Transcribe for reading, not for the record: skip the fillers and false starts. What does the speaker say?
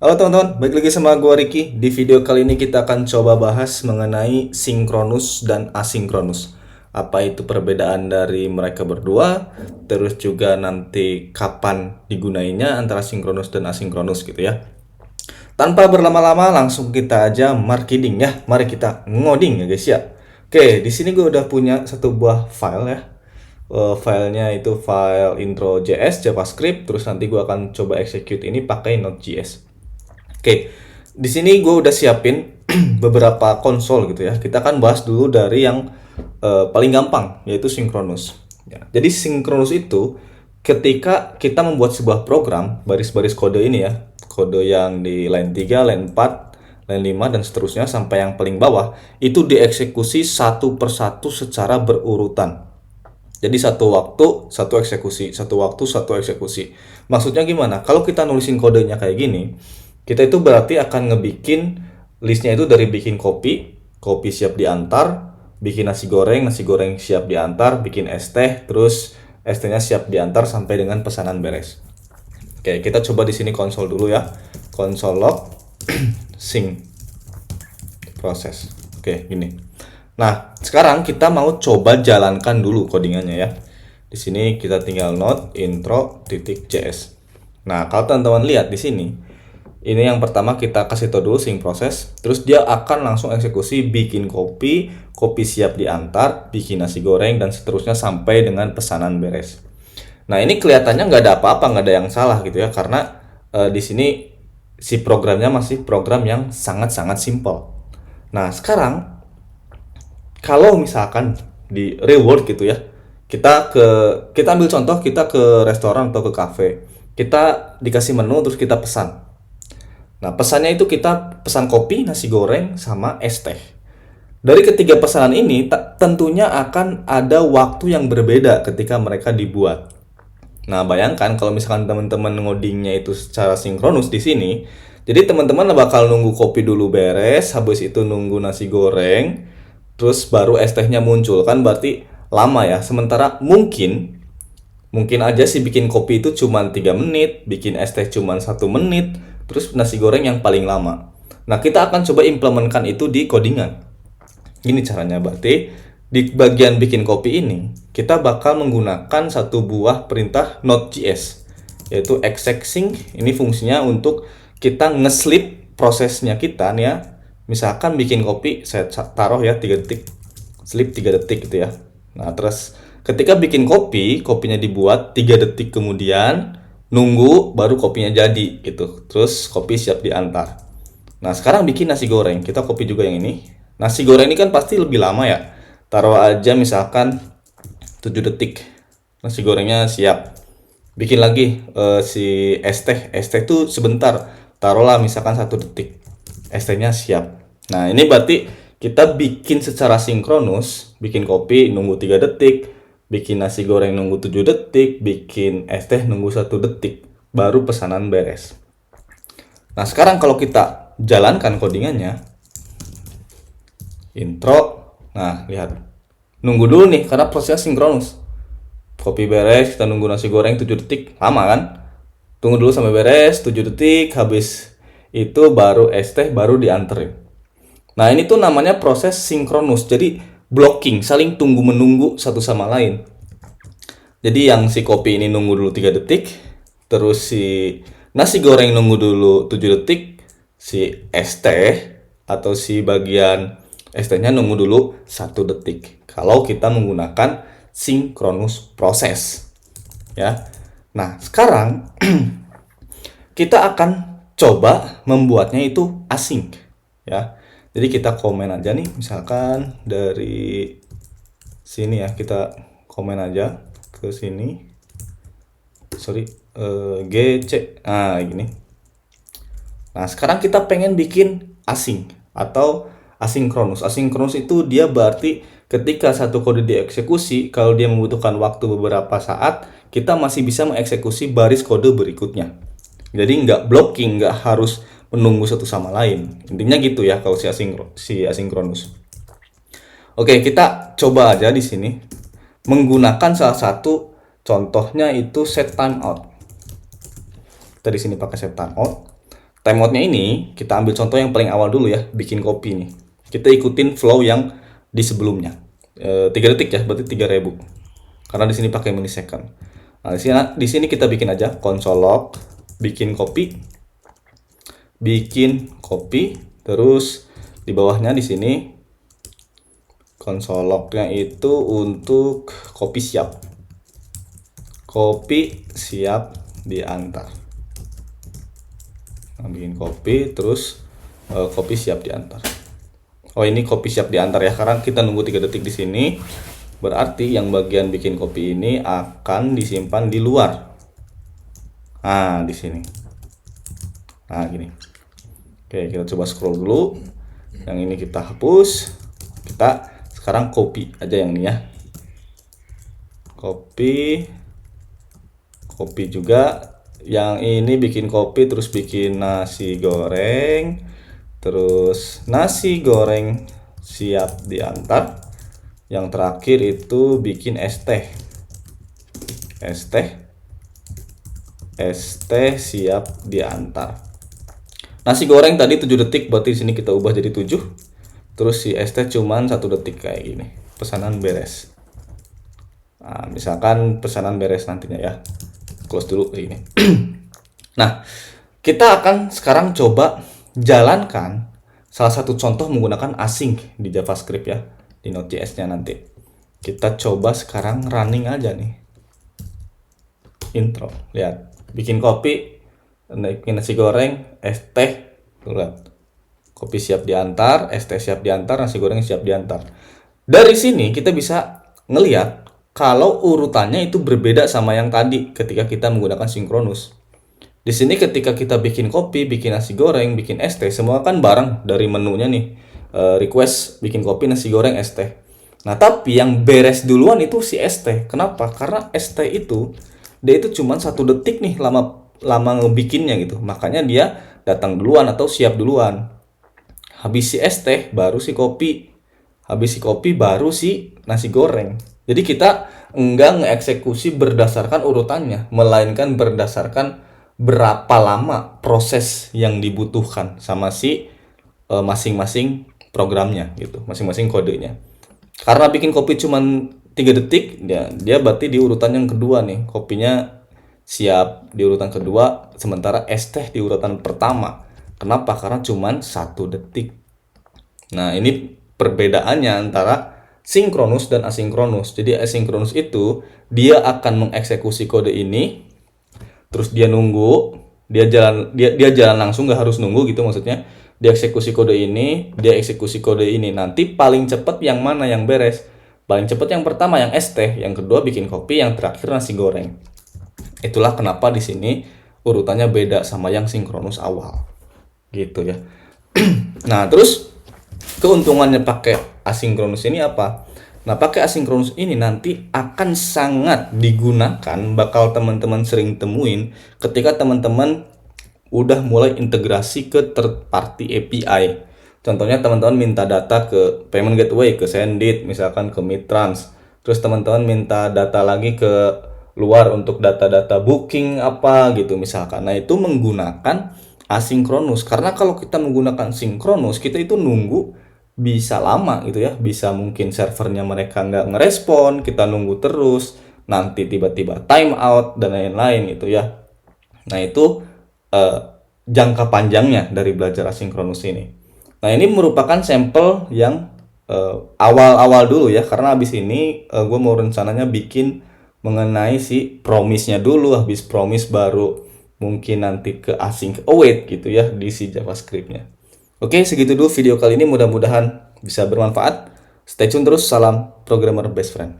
Halo teman-teman, balik lagi sama gua Ricky. Di video kali ini kita akan coba bahas mengenai sinkronus dan asinkronus. Apa itu perbedaan dari mereka berdua, terus juga nanti kapan digunainnya antara sinkronus dan asinkronus gitu ya. Tanpa berlama-lama langsung kita aja marketing ya. Mari kita ngoding ya guys ya. Oke, di sini gue udah punya satu buah file ya. Filenya itu file intro.js JavaScript, terus nanti gue akan coba execute ini pakai Node.js. Oke, di sini gue udah siapin beberapa konsol gitu ya. Kita akan bahas dulu dari yang paling gampang, yaitu sinkronus. Ya, jadi sinkronus itu ketika kita membuat sebuah program, baris-baris kode ini ya, kode yang di line 3, line 4, line 5, dan seterusnya sampai yang paling bawah, itu dieksekusi satu persatu secara berurutan. Jadi satu waktu, satu eksekusi, satu waktu, satu eksekusi. Maksudnya gimana? Kalau kita nulisin kodenya kayak gini, kita itu berarti akan ngebikin listnya itu dari bikin kopi, kopi siap diantar, bikin nasi goreng siap diantar, bikin es teh, terus es tehnya siap diantar sampai dengan pesanan beres. Oke, kita coba di sini konsol dulu ya. Console log sync proses. Oke, gini. Nah, sekarang kita mau coba jalankan dulu codingannya ya. Di sini kita tinggal node intro.js. Nah, kalau teman-teman lihat di sini, ini yang pertama kita kasih tahu dulu sync proses, terus dia akan langsung eksekusi bikin kopi, kopi siap diantar, bikin nasi goreng, dan seterusnya sampai dengan pesanan beres. Nah, ini kelihatannya nggak ada apa-apa, nggak ada yang salah gitu ya, karena di sini si programnya masih program yang sangat-sangat simple. Nah, sekarang kalau misalkan di real world gitu ya, kita ambil contoh, kita ke restoran atau ke cafe, kita dikasih menu terus kita pesan. Nah, pesannya itu kita pesan kopi, nasi goreng, sama es teh. Dari ketiga pesanan ini, tentunya akan ada waktu yang berbeda ketika mereka dibuat. Nah, bayangkan kalau misalkan teman-teman ngodingnya itu secara sinkronus di sini, jadi teman-teman bakal nunggu kopi dulu beres, habis itu nunggu nasi goreng, terus baru es tehnya muncul. Kan berarti lama ya. Sementara mungkin aja sih bikin kopi itu cuma 3 menit, bikin es teh cuma 1 menit, terus nasi goreng yang paling lama. Nah, kita akan coba implementkan itu di codingan. Ini caranya, berarti di bagian bikin kopi ini, kita bakal menggunakan satu buah perintah Node.js, yaitu exec sync. Ini fungsinya untuk kita nge-sleep prosesnya kita nih ya. Misalkan bikin kopi, saya taruh ya 3 detik, sleep 3 detik gitu ya. Nah, terus ketika bikin kopi, kopinya dibuat 3 detik kemudian, nunggu baru kopinya jadi gitu. Terus kopi siap diantar. Nah, sekarang bikin nasi goreng. Kita copy juga yang ini. Nasi goreng ini kan pasti lebih lama ya. Taruh aja misalkan 7 detik. Nasi gorengnya siap. Bikin lagi si es teh. Es teh itu sebentar. Taruhlah misalkan 1 detik. Es tehnya siap. Nah, ini berarti kita bikin secara sinkronus. Bikin kopi nunggu 3 detik. Bikin nasi goreng nunggu 7 detik. Bikin es teh nunggu 1 detik. Baru pesanan beres. Nah, sekarang kalau kita jalankan codingannya, intro, nah lihat, nunggu dulu nih karena prosesnya sinkronus. Kopi beres, kita nunggu nasi goreng 7 detik, lama kan? Tunggu dulu sampai beres 7 detik, habis itu baru es teh baru dianterin. Nah, ini tuh namanya proses sinkronus. Jadi blocking, saling tunggu menunggu satu sama lain. Jadi yang si kopi ini nunggu dulu 3 detik, terus si nasi goreng nunggu dulu 7 detik, si es teh atau si bagian es tehnya nunggu dulu 1 detik. Kalau kita menggunakan sinkronus proses. Ya. Nah, sekarang kita akan coba membuatnya itu async. Ya. Jadi kita komen aja nih, misalkan dari sini ya, kita komen aja ke sini. Sorry, GC. Nah, gini. Nah, sekarang kita pengen bikin async atau asinkronus. Asinkronus itu dia berarti ketika satu kode dieksekusi, kalau dia membutuhkan waktu beberapa saat, kita masih bisa mengeksekusi baris kode berikutnya. Jadi nggak blocking, nggak harus menunggu satu sama lain. Intinya gitu ya kalau si asinkronus. Oke, kita coba aja di sini menggunakan salah satu contohnya itu set timeout. Kita di sini pakai set timeout. Timeoutnya ini kita ambil contoh yang paling awal dulu ya, bikin kopi nih. Kita ikutin flow yang di sebelumnya. 3 detik ya, berarti 3000. Karena di sini pakai milisecond. Nah, di sini kita bikin aja console log, bikin kopi, terus di bawahnya di sini console lognya itu untuk kopi siap diantar. Nah, bikin kopi terus kopi siap diantar. Oh, ini kopi siap diantar ya, karena kita nunggu 3 detik di sini. Berarti yang bagian bikin kopi ini akan disimpan di luar. Nah, di sini. Nah, gini. Oke, kita coba scroll dulu. Yang ini kita hapus. Kita sekarang copy aja yang ini ya. Copy juga. Yang ini bikin kopi, terus bikin nasi goreng. Terus nasi goreng siap diantar. Yang terakhir itu bikin es teh siap diantar. Nasi goreng tadi 7 detik, berarti di sini kita ubah jadi 7. Terus si es teh cuman 1 detik kayak gini. Pesanan beres. Nah, misalkan pesanan beres nantinya ya. Close dulu kayak gini. Nah, kita akan sekarang coba jalankan salah satu contoh menggunakan async di JavaScript ya, di Node.js-nya nanti. Kita coba sekarang running aja nih. Intro, lihat. Bikin kopi, bikin nasi goreng, es teh, lihat. Kopi siap diantar, es teh siap diantar, nasi goreng siap diantar. Dari sini kita bisa ngelihat kalau urutannya itu berbeda sama yang tadi ketika kita menggunakan sinkronus. Di sini ketika kita bikin kopi, bikin nasi goreng, bikin es teh, semua kan bareng dari menunya nih. Request bikin kopi, nasi goreng, es teh. Nah, tapi yang beres duluan itu si es teh. Kenapa? Karena es teh itu dia itu cuma 1 detik nih lama ngebikinnya gitu. Makanya dia datang duluan atau siap duluan. Habis si es teh baru si kopi. Habis si kopi baru si nasi goreng. Jadi kita enggak ngeeksekusi berdasarkan urutannya, melainkan berdasarkan berapa lama proses yang dibutuhkan sama si masing-masing programnya gitu, masing-masing kodenya. Karena bikin kopi cuman 3 detik, dia berarti di urutan yang kedua nih. Kopinya siap di urutan kedua, sementara es teh di urutan pertama. Kenapa? Karena cuman 1 detik. Nah, ini perbedaannya antara sinkronus dan asinkronus. Jadi asinkronus itu dia akan mengeksekusi kode ini, terus dia nunggu, dia jalan langsung, nggak harus nunggu gitu maksudnya. Dia eksekusi kode ini, dia eksekusi kode ini. Nanti paling cepat yang mana yang beres? Paling cepat yang pertama yang es teh, yang kedua bikin kopi, yang terakhir nasi goreng. Itulah kenapa di sini urutannya beda sama yang sinkronus awal. Gitu ya. Nah, terus keuntungannya pakai asinkronus ini apa? Nah, pakai asinkronus ini nanti akan sangat digunakan, bakal teman-teman sering temuin ketika teman-teman udah mulai integrasi ke third party API. Contohnya teman-teman minta data ke payment gateway, ke Sendit, misalkan ke Mitrans. Terus teman-teman minta data lagi ke luar untuk data-data booking apa gitu misalkan. Nah, itu menggunakan asinkronus. Karena kalau kita menggunakan sinkronus, kita itu nunggu bisa lama gitu ya. Bisa mungkin servernya mereka nggak ngerespon, kita nunggu terus, nanti tiba-tiba time out dan lain-lain gitu ya. Nah, itu jangka panjangnya dari belajar asinkronus ini. Nah, ini merupakan sampel yang awal-awal dulu ya, karena habis ini gue mau rencananya bikin mengenai si promise-nya dulu. Habis promise baru mungkin nanti ke async await gitu ya di si JavaScript-nya. Oke, segitu dulu video kali ini, mudah-mudahan bisa bermanfaat. Stay tune terus, salam programmer best friend.